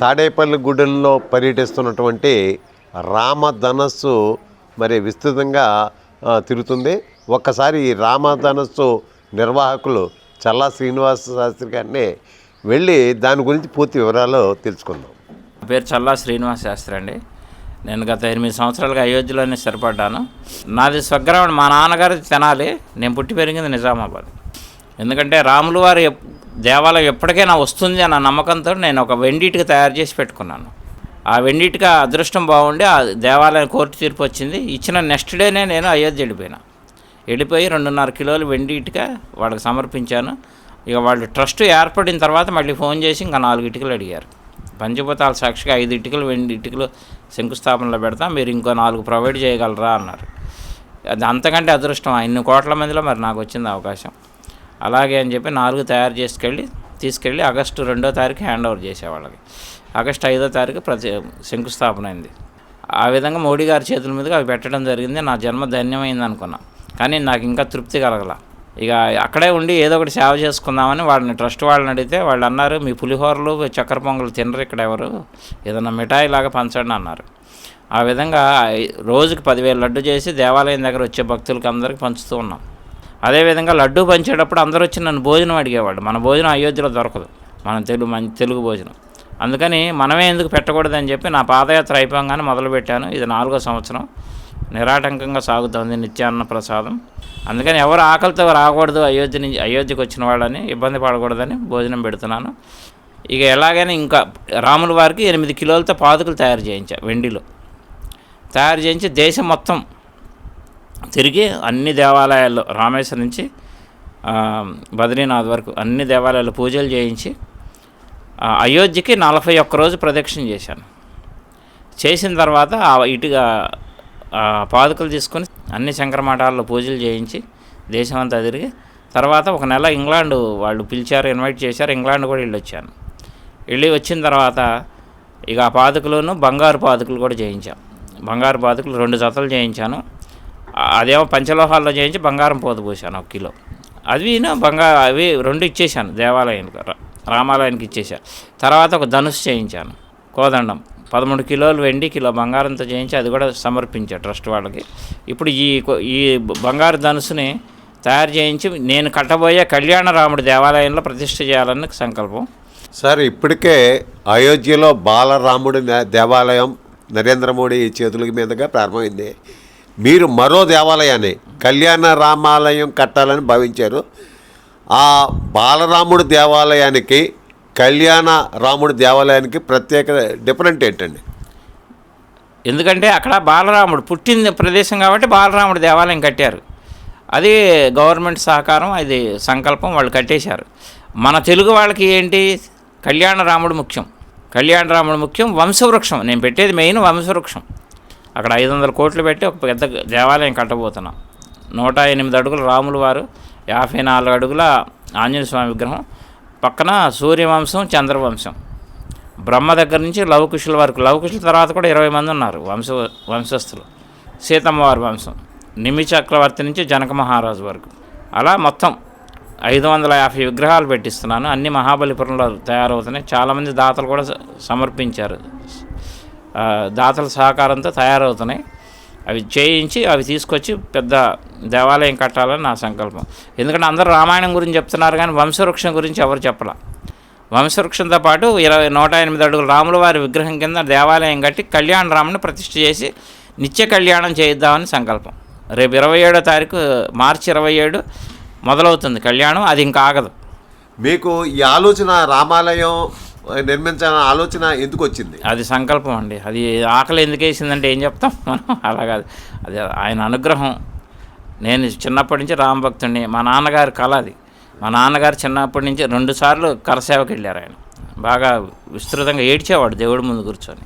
తాడేపల్లిగూడెంలో పర్యటిస్తున్నటువంటి రామధనస్సు మరి విస్తృతంగా తిరుగుతుంది. ఒక్కసారి ఈ రామధనస్సు నిర్వాహకులు చల్లా శ్రీనివాస శాస్త్రి గారిని వెళ్ళి దాని గురించి పూర్తి వివరాలు తెలుసుకుందాం. నా పేరు చల్లా శ్రీనివాస శాస్త్రి అండి. నేను గత 8 సంవత్సరాలుగా అయోధ్యలోనే స్థిరపడ్డాను. నాది స్వగ్రామం, మా నాన్నగారు తెనాలి, నేను పుట్టి పెరిగింది నిజామాబాద్. ఎందుకంటే రాములు వారి దేవాలయం ఎప్పటికైనా వస్తుంది అన్న నమ్మకంతో నేను ఒక వెండిటిక తయారు చేసి పెట్టుకున్నాను. ఆ వెండిటిక అదృష్టం బాగుండి ఆ దేవాలయం కోర్టు తీర్పు వచ్చింది. ఇచ్చిన నెక్స్ట్ డేనే నేను అయోధ్య వెళ్ళిపోయి 2.5 కిలోలు వెండి ఇటుక వాళ్ళకి సమర్పించాను. ఇక వాళ్ళు ట్రస్ట్ ఏర్పడిన తర్వాత మళ్ళీ ఫోన్ చేసి ఇంకా 4 ఇటుకలు అడిగారు. పంచభూతాల సాక్షిగా 5 ఇటుకలు వెండి ఇటుకలు శంకుస్థాపనలో పెడతాం, మీరు ఇంకో 4 ప్రొవైడ్ చేయగలరా అన్నారు. అది అంతకంటే అదృష్టం, ఇన్ని కోట్ల మందిలో మరి నాకు వచ్చింది అవకాశం. అలాగే అని చెప్పి 4 తయారు తీసుకెళ్ళి ఆగస్టు 2వ తారీఖు హ్యాండ్ ఓవర్ చేసేవాళ్ళకి. ఆగస్టు 5వ తారీఖు శంకుస్థాపన అయింది. ఆ విధంగా మోడీ గారి చేతుల మీదుగా అవి పెట్టడం జరిగింది. నా జన్మ ధన్యమైంది అనుకున్నా. కానీ నాకు ఇంకా తృప్తి కలగల. ఇక అక్కడే ఉండి ఏదో ఒకటి సేవ చేసుకుందామని వాళ్ళని ట్రస్ట్ వాళ్ళని అడిగితే వాళ్ళు అన్నారు, మీ పులిహోరలు చక్కెర పొంగలు తినరు ఇక్కడ ఎవరు, ఏదైనా మిఠాయి లాగా పంచండి అన్నారు. ఆ విధంగా రోజుకి 10,000 లడ్డు చేసి దేవాలయం దగ్గర వచ్చే భక్తులకి అందరికీ పంచుతూ ఉన్నాం. అదేవిధంగా లడ్డు పంచేటప్పుడు అందరూ వచ్చి నన్ను భోజనం అడిగేవాళ్ళు. మన భోజనం అయోధ్యలో దొరకదు, మన తెలుగు భోజనం. అందుకని మనమే ఎందుకు పెట్టకూడదని చెప్పి నా పాదయాత్ర అయిపోగానే మొదలుపెట్టాను. ఇది 4వ సంవత్సరం నిరాటంకంగా సాగుతుంది, నిత్యాన్న ప్రసాదం. అందుకని ఎవరు ఆకలితో రాకూడదు, అయోధ్యకు వచ్చిన వాళ్ళని ఇబ్బంది పడకూడదని భోజనం పెడుతున్నాను. ఇక ఎలాగైనా ఇంకా రాముల వారికి 8 కిలోలతో పాదుకలు తయారు చేయించా, వెండిలో తయారు చేయించి దేశం మొత్తం తిరిగి అన్ని దేవాలయాల్లో రామేశ్వరం నుంచి బద్రీనాథ్ వరకు అన్ని దేవాలయాల్లో పూజలు చేయించి అయోధ్యకి 41 రోజు ప్రదక్షిణ చేశాను. చేసిన తర్వాత ఇటుగా పాదుకలు తీసుకొని అన్ని శంకరమఠాల్లో పూజలు చేయించి దేశమంతా తిరిగి తర్వాత 1 నెల ఇంగ్లాండ్ వాళ్ళు పిలిచారు, ఇన్వైట్ చేశారు. ఇంగ్లాండ్ కూడా వెళ్ళి వచ్చిన తర్వాత ఇక ఆ పాదుకలను బంగారు పాదుకలు కూడా చేయించాం. బంగారు పాదుకలు 2 జతలు చేయించాను. అదేమో పంచలోహాల్లో చేయించి బంగారం పోత పోసాను 1 కిలో. అవి అవి 2 ఇచ్చేసాను దేవాలయానికి, రామాలయానికి ఇచ్చేసాను. తర్వాత ఒక ధనుసు చేయించాను, కోదండం 13 కిలోలు వెండి, కిలో బంగారంతో చేయించి అది కూడా సమర్పించా ట్రస్ట్ వాళ్ళకి. ఇప్పుడు ఈ బంగారు ధనుసుని తయారు చేయించి నేను కట్టబోయే కళ్యాణ రాముడి దేవాలయంలో ప్రతిష్ఠ చేయాలని సంకల్పం. సార్, ఇప్పటికే అయోధ్యలో బాలరాముడి దేవాలయం నరేంద్ర మోడీ చేతుల మీదుగా ప్రారంభమైంది. మీరు మరో దేవాలయాన్ని కళ్యాణ రామాలయం కట్టాలని భావించారు. ఆ బాలరాముడి దేవాలయానికి కళ్యాణ రాముడి దేవాలయానికి ప్రత్యేక డిఫరెంట్ ఏంటండి? ఎందుకంటే అక్కడ బాలరాముడు పుట్టిన ప్రదేశం కాబట్టి బాలరాముడి దేవాలయం కట్టారు. అది గవర్నమెంట్ సహకారం, అది సంకల్పం, వాళ్ళు కట్టేశారు. మన తెలుగు వాళ్ళకి ఏంటి, కళ్యాణ రాముడు ముఖ్యం. కళ్యాణ రాముడు ముఖ్యం, వంశవృక్షం. నేను పెట్టేది మెయిన్ వంశవృక్షం. అక్కడ 500 కోట్లు పెట్టి ఒక పెద్ద దేవాలయం కట్టబోతున్నాం. 108 అడుగుల రాములు వారు, 54 అడుగుల ఆంజనేయ స్వామి విగ్రహం, పక్కన సూర్యవంశం, చంద్రవంశం, బ్రహ్మ దగ్గర నుంచి లవకుశుల వరకు. లవకుశుల తర్వాత కూడా 20 మంది ఉన్నారు వంశస్థులు. సీతమ్మ వారి వంశం, నిమి చక్రవర్తి నుంచి జనక మహారాజు వరకు. అలా మొత్తం 550 విగ్రహాలు పెట్టిస్తున్నాను. అన్ని మహాబలిపురంలో తయారవుతున్నాయి. చాలామంది దాతలు కూడా సమర్పించారు, దాతల సహకారంతో తయారవుతున్నాయి. అవి చేయించి అవి తీసుకొచ్చి పెద్ద దేవాలయం కట్టాలని నా సంకల్పం. ఎందుకంటే అందరూ రామాయణం గురించి చెప్తున్నారు కానీ వంశవృక్షం గురించి ఎవరు చెప్పలా. వంశవృక్షంతో పాటు 108 అడుగుల రాముల వారి విగ్రహం కింద దేవాలయం కట్టి కళ్యాణ రాముని ప్రతిష్ఠ చేసి నిత్య కళ్యాణం చేయిద్దామని సంకల్పం. రేపు 27వ తారీఖు మార్చి 27 మొదలవుతుంది కళ్యాణం. అది ఇంకా ఆగదు. మీకు ఈ ఆలోచన రామాలయం నిర్మించాలన్న ఆలోచన ఎందుకు వచ్చింది? అది సంకల్పం అండి. అది ఆకలి ఎందుకు వేసిందంటే ఏం చెప్తాం మనం, అలా కాదు. అది ఆయన అనుగ్రహం. నేను చిన్నప్పటి నుంచి రామభక్తుడిని. మా నాన్నగారి కళ అది. మా నాన్నగారు చిన్నప్పటి నుంచి 2 సార్లు కరసేవకి వెళ్ళారు. ఆయన బాగా విస్తృతంగా ఏడ్చేవాడు దేవుడి ముందు కూర్చొని.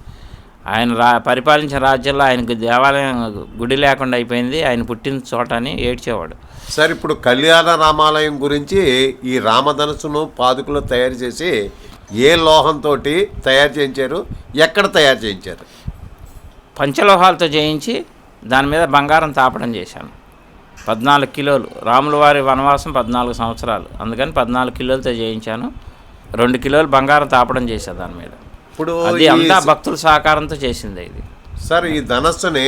ఆయన పరిపాలించిన రాజ్యంలో ఆయనకు దేవాలయం గుడి లేకుండా అయిపోయింది, ఆయన పుట్టిన చోట అని ఏడ్చేవాడు. సార్, ఇప్పుడు కళ్యాణ రామాలయం గురించి ఈ రామధనుసును పాదుకలు తయారు చేసి ఏ లోహంతో తయారు చేయించారు, ఎక్కడ తయారు చేయించారు? పంచలోహాలతో చేయించి దాని మీద బంగారం తాపడం చేశాను. 14 కిలోలు. రాముల వారి వనవాసం 14 సంవత్సరాలు, అందుకని 14 కిలోలతో చేయించాను. 2 కిలోలు బంగారం తాపడం చేశాను దాని మీద. ఇప్పుడు అది అంతా భక్తుల సహకారంతో చేసింది ఇది. సార్, ఈ ధనస్సుని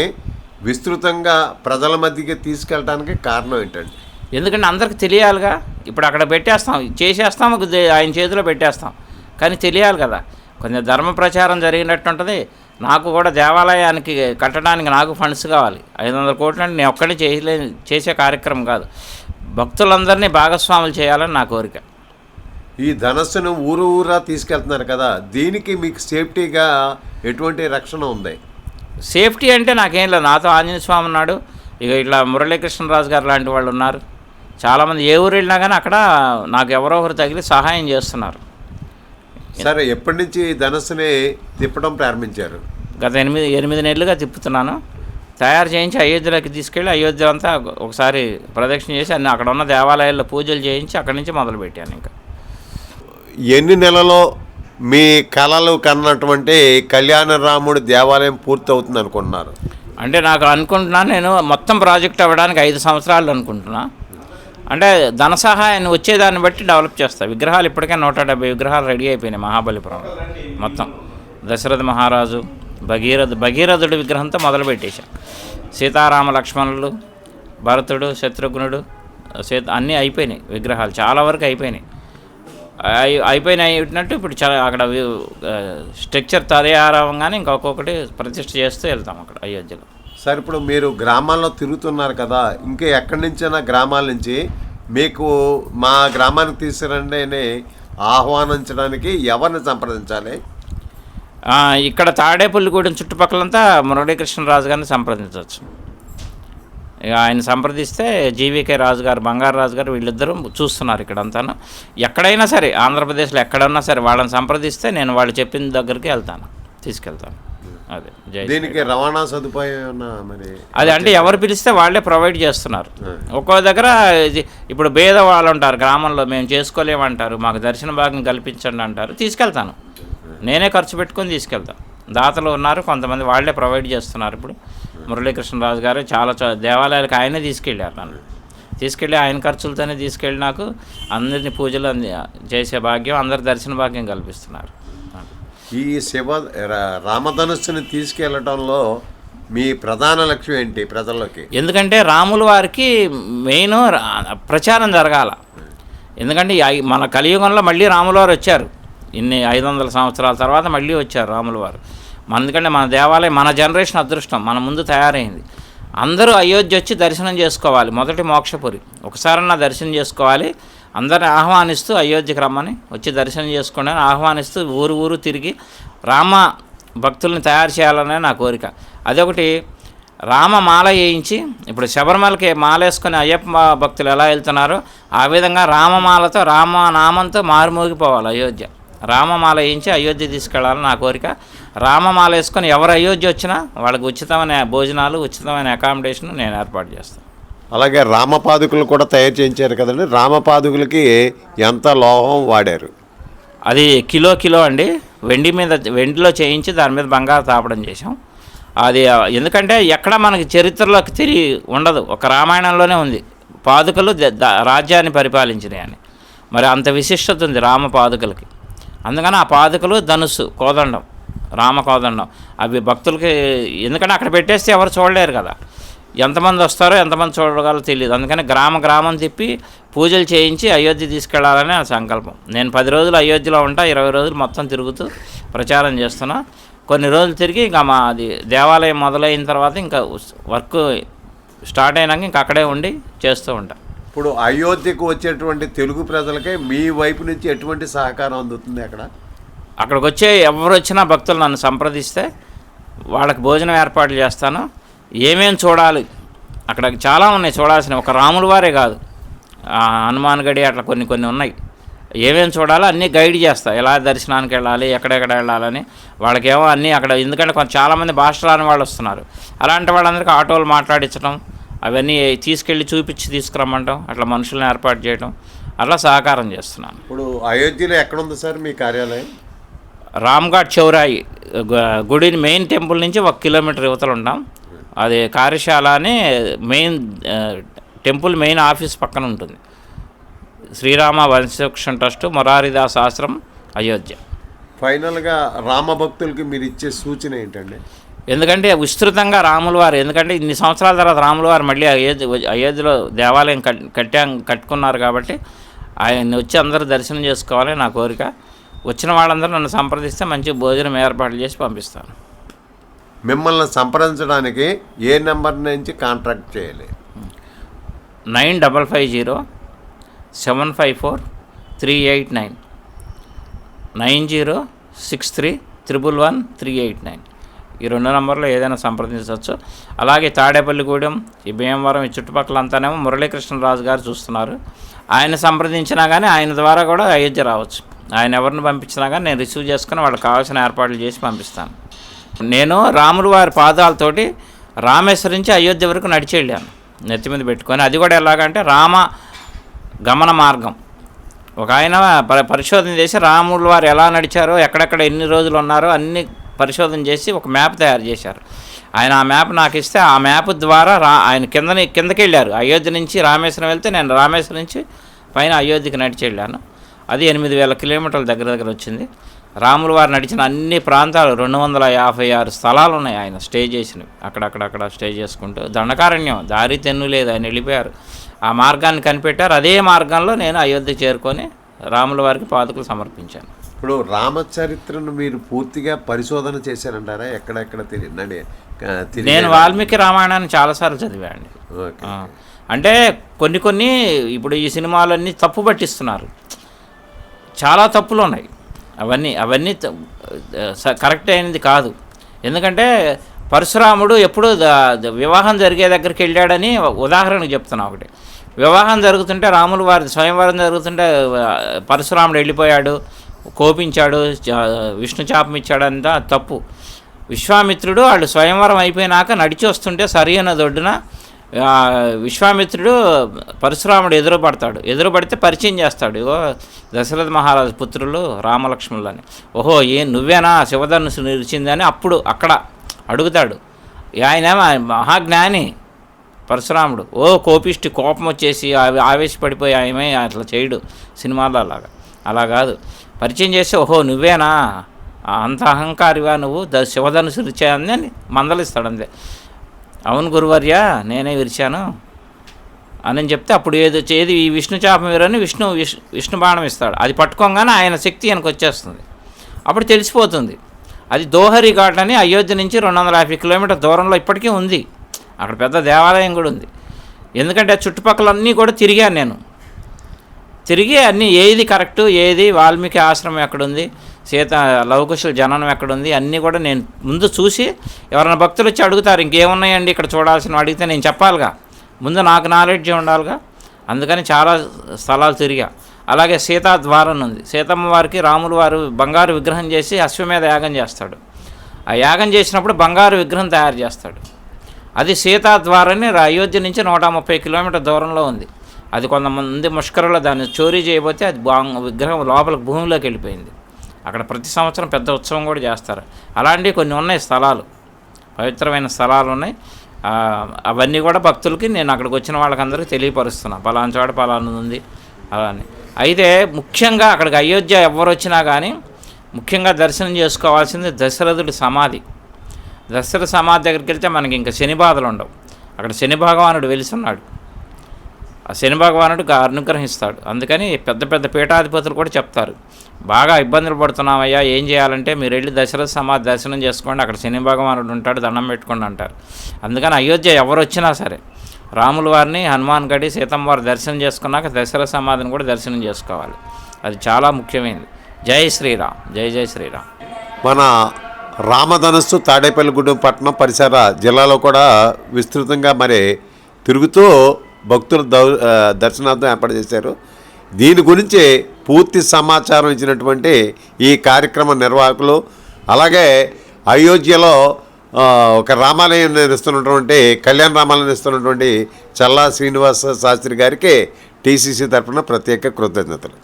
విస్తృతంగా ప్రజల మధ్యకి తీసుకెళ్ళడానికి కారణం ఏంటండి? ఎందుకంటే అందరికి తెలియాలిగా. ఇప్పుడు అక్కడ పెట్టేస్తాం, చేసేస్తాం, ఆయన చేతిలో పెట్టేస్తాం, కానీ తెలియాలి కదా. కొంచెం ధర్మ ప్రచారం జరిగినట్టు ఉంటుంది. నాకు కూడా దేవాలయానికి కట్టడానికి నాకు ఫండ్స్ కావాలి. 500 కోట్లు అంటే నేను ఒక్కడే చేసే కార్యక్రమం కాదు, భక్తులందరినీ భాగస్వాములు చేయాలని నా కోరిక. ఈ ధనస్సును ఊరా తీసుకెళ్తున్నారు కదా, దీనికి మీకు సేఫ్టీగా ఎటువంటి రక్షణ ఉంది? సేఫ్టీ అంటే నాకేం లేదు. నాతో ఆంజనేయ స్వామి ఉన్నాడు, ఇక ఇట్లా మురళీకృష్ణరాజు గారు లాంటి వాళ్ళు ఉన్నారు. చాలామంది ఏ ఊరు వెళ్ళినా కానీ అక్కడ నాకు ఎవరో ఒకరు తగిలి సహాయం చేస్తున్నారు. సరే, ఎప్పటి నుంచి ధనస్సుని తిప్పడం ప్రారంభించారు? గత 8 నెలలుగా తిప్పుతున్నాను. తయారు చేయించి అయోధ్యలోకి తీసుకెళ్ళి అయోధ్య అంతా ఒకసారి ప్రదక్షిణ చేసి అన్ని అక్కడ ఉన్న దేవాలయాల్లో పూజలు చేయించి అక్కడి నుంచి మొదలుపెట్టాను. ఇంకా ఎన్ని నెలలో మీ కళలు కన్నటువంటి కళ్యాణరాముడి దేవాలయం పూర్తవుతుంది అనుకుంటున్నారు? అంటే నాకు అనుకుంటున్నాను, నేను మొత్తం ప్రాజెక్ట్ అవ్వడానికి 5 సంవత్సరాలు అనుకుంటున్నా. అంటే ధన సహాయాన్ని వచ్చేదాన్ని బట్టి డెవలప్ చేస్తా. విగ్రహాలు ఇప్పటికే 170 విగ్రహాలు రెడీ అయిపోయినాయి మహాబలిపురం మొత్తం. దశరథ మహారాజు, భగీరథుడి విగ్రహంతో మొదలుపెట్టేశాం. సీతారామ లక్ష్మణులు, భరతుడు, శత్రుఘ్నుడు, అన్నీ అయిపోయినాయి విగ్రహాలు, చాలా వరకు అయిపోయినాయి. అయిపోయినట్టు ఇప్పుడు అక్కడ స్ట్రక్చర్ తయారవగానే ఇంకొకటి ప్రతిష్ఠ చేస్తూ వెళ్తాం అక్కడ అయోధ్యలో. సార్, ఇప్పుడు మీరు గ్రామాల్లో తిరుగుతున్నారు కదా, ఇంకా ఎక్కడి నుంచైనా గ్రామాల నుంచి మీకు మా గ్రామానికి తీసుకురండి అని ఆహ్వానించడానికి ఎవరిని సంప్రదించాలి? ఇక్కడ తాడేపల్లిగూడెం చుట్టుపక్కలంతా మురళీకృష్ణరాజు గారిని సంప్రదించవచ్చు. ఇక ఆయన సంప్రదిస్తే జీవీకే రాజు గారు, బంగారు రాజు గారు, వీళ్ళిద్దరూ చూస్తున్నారు ఇక్కడంతాను. ఎక్కడైనా సరే ఆంధ్రప్రదేశ్లో ఎక్కడన్నా సరే వాళ్ళని సంప్రదిస్తే నేను వాళ్ళు చెప్పిన దగ్గరికి వెళ్తాను, తీసుకెళ్తాను. అదే దీనికి రవాణా సదుపాయం మరి అది అంటే ఎవరు పిలిస్తే వాళ్ళే ప్రొవైడ్ చేస్తున్నారు. ఒక్కో దగ్గర ఇప్పుడు పేద వాళ్ళు ఉంటారు గ్రామంలో, మేము చేసుకోలేమంటారు, మాకు దర్శన భాగం కల్పించండి అంటారు, తీసుకెళ్తాను. నేనే ఖర్చు పెట్టుకొని తీసుకెళ్తాను. దాతలు ఉన్నారు కొంతమంది, వాళ్ళే ప్రొవైడ్ చేస్తున్నారు. ఇప్పుడు మురళీకృష్ణరాజు గారు చాలా దేవాలయాలకు ఆయనే తీసుకెళ్ళారు. నన్ను తీసుకెళ్ళి ఆయన ఖర్చులతోనే తీసుకెళ్ళి నాకు అందరినీ పూజలు చేసే భాగ్యం, అందరి దర్శన భాగ్యం కల్పిస్తున్నారు. ఈ రామధనుస్సుని తీసుకెళ్లడంలో మీ ప్రధాన లక్ష్యం ఏంటి ప్రజల్లోకి? ఎందుకంటే రాముల వారికి మెయిన్ ప్రచారం జరగాల. ఎందుకంటే మన కలియుగంలో మళ్ళీ రాముల వారు వచ్చారు. ఇన్ని 500 సంవత్సరాల తర్వాత మళ్ళీ వచ్చారు రాముల వారు. ఎందుకంటే మన దేవాలయం, మన జనరేషన్ అదృష్టం మన ముందు తయారైంది. అందరూ అయోధ్య వచ్చి దర్శనం చేసుకోవాలి. మొదటి మోక్షపురి, ఒకసారన్నా దర్శనం చేసుకోవాలి. అందరిని ఆహ్వానిస్తూ అయోధ్యకి రమ్మని, వచ్చి దర్శనం చేసుకోండి అని ఆహ్వానిస్తూ ఊరు తిరిగి రామ భక్తుల్ని తయారు చేయాలనే నా కోరిక. అదొకటి. రామ మాల వేయించి, ఇప్పుడు శబరిమలకి మాల వేసుకొని అయ్యప్ప భక్తులు ఎలా వెళ్తున్నారో ఆ విధంగా రామమాలతో, రామనామంతో మారుమోగిపోవాలి అయోధ్య. రామమాల వేయించి అయోధ్య తీసుకెళ్ళాలని నా కోరిక. రామమాల వేసుకొని ఎవరు అయోధ్య వచ్చినా వాళ్ళకి ఉచితమైన భోజనాలు, ఉచితమైన అకామిడేషన్ నేను ఏర్పాటు చేస్తాను. అలాగే రామపాదుకులు కూడా తయారు చేయించారు కదండి, రామపాదుకులకి ఎంత లోహం వాడారు? అది కిలో అండి. వెండిలో చేయించి దాని మీద బంగారు తాపడం చేసాం. అది ఎందుకంటే ఎక్కడ మనకి చరిత్రలోకి తిరిగి ఉండదు, ఒక రామాయణంలోనే ఉంది పాదుకలు రాజ్యాన్ని పరిపాలించినాయి అని. మరి అంత విశిష్టత ఉంది రామ పాదుకలకి. అందుకని ఆ పాదుకలు, ధనుస్సు, కోదండం, రామ కోదండం అవి భక్తులకి, ఎందుకంటే అక్కడ పెట్టేస్తే ఎవరు చూడలేరు కదా, ఎంతమంది వస్తారో ఎంతమంది చూడగలరో తెలియదు. అందుకని గ్రామం తిప్పి పూజలు చేయించి అయోధ్య తీసుకెళ్లాలనే ఆ సంకల్పం. నేను 10 రోజులు అయోధ్యలో ఉంటా, 20 రోజులు మొత్తం తిరుగుతూ ప్రచారం చేస్తున్నా. కొన్ని రోజులు తిరిగి ఇంకా అది దేవాలయం మొదలైన తర్వాత ఇంకా వర్క్ స్టార్ట్ అయినాక ఇంకా అక్కడే ఉండి చేస్తూ ఉంటా. ఇప్పుడు అయోధ్యకు వచ్చేటువంటి తెలుగు ప్రజలకే మీ వైపు నుంచి ఎటువంటి సహకారం అందుతుంది? అక్కడికి వచ్చే ఎవరు వచ్చినా భక్తులు నన్ను సంప్రదిస్తే వాళ్ళకి భోజనం ఏర్పాట్లు చేస్తాను. ఏమేమి చూడాలి అక్కడ చాలా ఉన్నాయి చూడాల్సినవి, ఒక రాముల వారే కాదు, హనుమాన్ గడి అట్లా కొన్ని ఉన్నాయి. ఏమేమి చూడాలో అన్నీ గైడ్ చేస్తా, ఎలా దర్శనానికి వెళ్ళాలి, ఎక్కడెక్కడ వెళ్ళాలని. వాళ్ళకేమో అన్నీ అక్కడ, ఎందుకంటే చాలామంది భాష రాని వాళ్ళు వస్తున్నారు. అలాంటి వాళ్ళందరికీ ఆటోలు మాట్లాడించడం, అవన్నీ తీసుకెళ్ళి చూపించి తీసుకురమ్మంటాం, అట్లా మనుషులను ఏర్పాటు చేయడం, అట్లా సహకారం చేస్తున్నాను. ఇప్పుడు అయోధ్యలో ఎక్కడుంది సార్ మీ కార్యాలయం? రామ్ఘాట్ చౌరాయి గుడిని మెయిన్ టెంపుల్ నుంచి 1 కిలోమీటర్ యువతలు ఉంటాం. అది కార్యశాల అని మెయిన్ టెంపుల్ మెయిన్ ఆఫీస్ పక్కన ఉంటుంది. శ్రీరామ వంశవృక్షం ట్రస్ట్, మొరారిదాస్ ఆశ్రమం, అయోధ్య. ఫైనల్గా రామభక్తులకి మీరు ఇచ్చే సూచన ఏంటండి? ఎందుకంటే విస్తృతంగా రాముల వారు, ఎందుకంటే ఇన్ని సంవత్సరాల తర్వాత రాముల వారు మళ్ళీ అయోధ్యలో దేవాలయం కట్టుకున్నారు కాబట్టి ఆయన వచ్చి అందరూ దర్శనం చేసుకోవాలి నా కోరిక. వచ్చిన వాళ్ళందరూ నన్ను సంప్రదిస్తే మంచి భోజనం ఏర్పాట్లు చేసి పంపిస్తాను. మిమ్మల్ని సంప్రదించడానికి ఏ నెంబర్ నుంచి కాంటాక్ట్ చేయాలి? 9550-754-389 9063111389 ఈ 2 నంబర్లో ఏదైనా సంప్రదించవచ్చు. అలాగే తాడేపల్లిగూడెం, ఈ భీమవరం, ఈ చుట్టుపక్కలంతానేమో మురళీకృష్ణరాజు గారు చూస్తున్నారు. ఆయన సంప్రదించినా కానీ ఆయన ద్వారా కూడా అయోధ్య రావచ్చు. ఆయన ఎవరిని పంపించినా కానీ నేను రిసీవ్ చేసుకుని వాళ్ళకి కావాల్సిన ఏర్పాట్లు చేసి పంపిస్తాను. నేను రాముల వారి పాదాలతోటి రామేశ్వరం నుంచి అయోధ్య వరకు నడిచి వెళ్ళాను నెత్తి మీద పెట్టుకొని. అది కూడా ఎలాగంటే రామ గమన మార్గం. ఒక ఆయన పరిశోధన చేసి రాముల వారు ఎలా నడిచారో, ఎక్కడెక్కడ ఎన్ని రోజులు ఉన్నారో అన్ని పరిశోధన చేసి ఒక మ్యాప్ తయారు చేశారు. ఆయన ఆ మ్యాప్ నాకు ఇస్తే ఆ మ్యాప్ ద్వారా ఆయన కిందకి వెళ్ళారు. అయోధ్య నుంచి రామేశ్వరం వెళ్తే నేను రామేశ్వరం నుంచి పైన అయోధ్యకి నడిచి వెళ్ళాను. అది 8000 కిలోమీటర్ల దగ్గర వచ్చింది. రాముల వారు నడిచిన అన్ని ప్రాంతాలు 256 స్థలాలు ఉన్నాయి ఆయన స్టే చేసినవి. అక్కడక్కడ స్టే చేసుకుంటూ దండకారణ్యం, దారి తెన్ను లేదు, ఆయన వెళ్ళిపోయారు. ఆ మార్గాన్ని కనిపెట్టారు. అదే మార్గంలో నేను అయోధ్య చేరుకొని రాముల వారికి పాదుకలు సమర్పించాను. ఇప్పుడు రామచరిత్రను మీరు పూర్తిగా పరిశోధన చేశారంటారా? ఎక్కడెక్కడ తిరిగి నేను వాల్మీకి రామాయణాన్ని చాలాసార్లు చదివాండి. అంటే కొన్ని ఇప్పుడు ఈ సినిమాలన్నీ తప్పు పట్టిస్తున్నారు, చాలా తప్పులు ఉన్నాయి. అవన్నీ కరెక్ట్ అయినది కాదు. ఎందుకంటే పరశురాముడు ఎప్పుడూ వివాహం జరిగే దగ్గరికి వెళ్ళాడని ఉదాహరణకు చెప్తున్నా. ఒకటి వివాహం జరుగుతుంటే రాముల వారి స్వయంవరం జరుగుతుంటే పరశురాముడు వెళ్ళిపోయాడు, కోపించాడు, విష్ణు శాపం ఇచ్చాడంతా తప్పు. విశ్వామిత్రుడు వాళ్ళు స్వయంవరం అయిపోయినాక నడిచి వస్తుంటే సరియైన దొడ్డున విశ్వామిత్రుడు పరశురాముడు ఎదురుపడితే పరిచయం చేస్తాడు. ఇగో దశరథ మహారాజు పుత్రులు రామలక్ష్మణులని. ఓహో నువ్వేనా శివధనుసు నిలిచిందని అప్పుడు అక్కడ అడుగుతాడు. ఆయన మహాజ్ఞాని పరశురాముడు. కోపిష్టి, కోపం వచ్చేసి ఆవేశపడిపోయి ఆయమే అట్లా చేయడు సినిమాలో అలా కాదు. పరిచయం చేసి ఓహో నువ్వేనా, అంత అహంకారివా నువ్వు, శివధనుసు విరిచాయని అని మందలిస్తాడు. అంతే. అవును గురువర్య నేనే విరిచాను అని చెప్తే అప్పుడు ఏది ఈ విష్ణు చాపం వీరని విష్ణు బాణం ఇస్తాడు. అది పట్టుకోగానే ఆయన శక్తి ఆయనకు వచ్చేస్తుంది. అప్పుడు తెలిసిపోతుంది. అది దోహరి ఘాట్ అని అయోధ్య నుంచి 250 కిలోమీటర్ దూరంలో ఇప్పటికీ ఉంది. అక్కడ పెద్ద దేవాలయం కూడా ఉంది. ఎందుకంటే చుట్టుపక్కలన్నీ కూడా తిరిగాను నేను. తిరిగి అన్నీ ఏది కరెక్టు, ఏది వాల్మీకి ఆశ్రమం ఎక్కడుంది, సీత లవకుశుల జననం ఎక్కడుంది, అన్నీ కూడా నేను ముందు చూసి, ఎవరైనా భక్తులు వచ్చి అడుగుతారు ఇంకేమున్నాయండి ఇక్కడ చూడాల్సిన, అడిగితే నేను చెప్పాలిగా, ముందు నాకు నాలెడ్జ్ ఉండాలిగా. అందుకని చాలా స్థలాలు తిరిగా. అలాగే సీతా ద్వారం ఉంది. సీతమ్మ వారికి రాములు వారు బంగారు విగ్రహం చేసి అశ్వమేధ యాగం చేస్తాడు. ఆ యాగం చేసినప్పుడు బంగారు విగ్రహం తయారు చేస్తాడు. అది సీతా ద్వారాన్ని అయోధ్య నుంచి 130 కిలోమీటర్ దూరంలో ఉంది. అది కొంతమంది ముష్కరులు దాన్ని చోరీ చేయబోతే అది విగ్రహం లోపలికి భూమిలోకి వెళ్ళిపోయింది. అక్కడ ప్రతి సంవత్సరం పెద్ద ఉత్సవం కూడా చేస్తారు. అలాంటివి కొన్ని ఉన్నాయి స్థలాలు, పవిత్రమైన స్థలాలు ఉన్నాయి. అవన్నీ కూడా భక్తులకి నేను అక్కడికి వచ్చిన వాళ్ళకందరికీ తెలియపరుస్తున్నాను. పలానా చోట పలానా ఉంది అలానే. అయితే ముఖ్యంగా అక్కడికి అయోధ్య ఎవరు వచ్చినా కానీ ముఖ్యంగా దర్శనం చేసుకోవాల్సింది దశరథుడి సమాధి. దశరథ సమాధి దగ్గరికి వెళ్తే మనకి ఇంకా శని బాధలు ఉండవు. అక్కడ శని భగవానుడు వెలిసున్నాడు. ఆ శని భగవానుడు అనుగ్రహిస్తాడు. అందుకని పెద్ద పెద్ద పీఠాధిపతులు కూడా చెప్తారు, బాగా ఇబ్బందులు పడుతున్నామయ్యా, ఏం చేయాలంటే మీరు వెళ్ళి దశరథ సమాధి దర్శనం చేసుకోండి, అక్కడ శని భగవానుడు ఉంటాడు, దండం పెట్టుకోండి అంటారు. అందుకని అయోధ్య ఎవరు వచ్చినా సరే రాముల వారిని, హనుమాన్ గడి, సీతమ్మ వారి దర్శనం చేసుకున్నాక దశరథ సమాధిని కూడా దర్శనం చేసుకోవాలి. అది చాలా ముఖ్యమైనది. జై శ్రీరామ్, జై జై శ్రీరామ్. మన రామధనస్సు తాడేపల్లిగూడెం పట్టణం పరిసర జిల్లాలో కూడా విస్తృతంగా మరి తిరుగుతూ భక్తుల దర్శనార్థం ఏర్పాటు చేశారు. దీని గురించి పూర్తి సమాచారం ఇచ్చినటువంటి ఈ కార్యక్రమ నిర్వాహకులు, అలాగే అయోధ్యలో ఒక రామాలయం నిర్మిస్తున్నటువంటి కళ్యాణ రామాలయం నిర్మిస్తున్నటువంటి చల్లా శ్రీనివాస శాస్త్రి గారికి టీసీసీ తరఫున ప్రత్యేక కృతజ్ఞతలు.